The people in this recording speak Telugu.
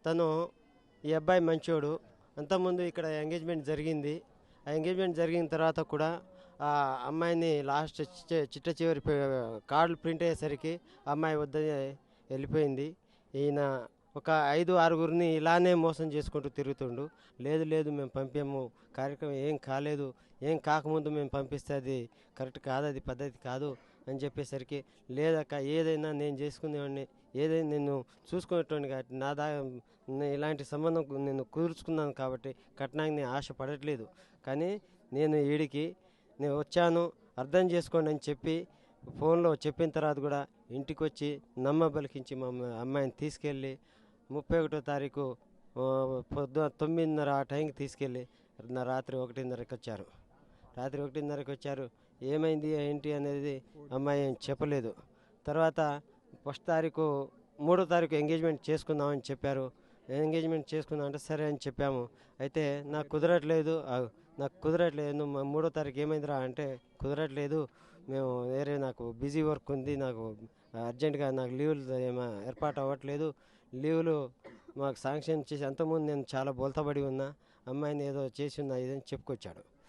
తను ఈ అబ్బాయి మంచోడు. అంతకుముందు ఇక్కడ ఎంగేజ్మెంట్ జరిగింది. ఆ ఎంగేజ్మెంట్ జరిగిన తర్వాత కూడా ఆ అమ్మాయిని లాస్ట్ చిట్ట చివరి కార్డులు ప్రింట్ అయ్యేసరికి ఆ అమ్మాయి వద్దని వెళ్ళిపోయింది. ఈయన ఒక 5, 6గురిని ఇలానే మోసం చేసుకుంటూ తిరుగుతుండు. లేదు లేదు మేము పంపాము, కార్యక్రమం ఏం కాలేదు, ఏం కాకముందు మేము పంపిస్తే అది కరెక్ట్ కాదు, అది పద్ధతి కాదు అని చెప్పేసరికి, లేదక్క ఏదైనా నేను చేసుకునేవాడిని, ఏదైనా నేను చూసుకునేటోడిని కాబట్టి ఇలాంటి సంబంధం నేను కుదుర్చుకున్నాను కాబట్టి కట్నానికి నేను ఆశపడట్లేదు. కానీ నేను ఈడికి నేను వచ్చాను అర్థం చేసుకోండి అని చెప్పి ఫోన్లో చెప్పిన తర్వాత కూడా ఇంటికి వచ్చి నమ్మబలికించి మా అమ్మాయిని తీసుకెళ్ళి 31వ తారీఖు పొద్దున 9:30 ఆ టైంకి తీసుకెళ్ళి రాత్రి 1:30కి వచ్చారు. రాత్రి 1:30కి వచ్చారు. ఏమైంది ఏంటి అనేది అమ్మాయి ఏం చెప్పలేదు. తర్వాత ఫస్ట్ తారీఖు 3వ తారీఖు ఎంగేజ్మెంట్ చేసుకుందామని చెప్పారు. ఎంగేజ్మెంట్ చేసుకుందాం అంటే సరే అని చెప్పాము. అయితే నాకు కుదరట్లేదు నువ్వు 3వ తారీఖు ఏమైందిరా అంటే కుదరట్లేదు, మేము నాకు బిజీ వర్క్ ఉంది, నాకు అర్జెంటుగా నాకు లీవులు ఏర్పాటు అవ్వట్లేదు, లీవులు మాకు శాంక్షన్ చేసి అంతకుముందు నేను చాలా బోల్తాబడి ఉన్నా, అమ్మాయిని ఏదో చేసి ఉన్నా ఇదని చెప్పుకొచ్చాడు.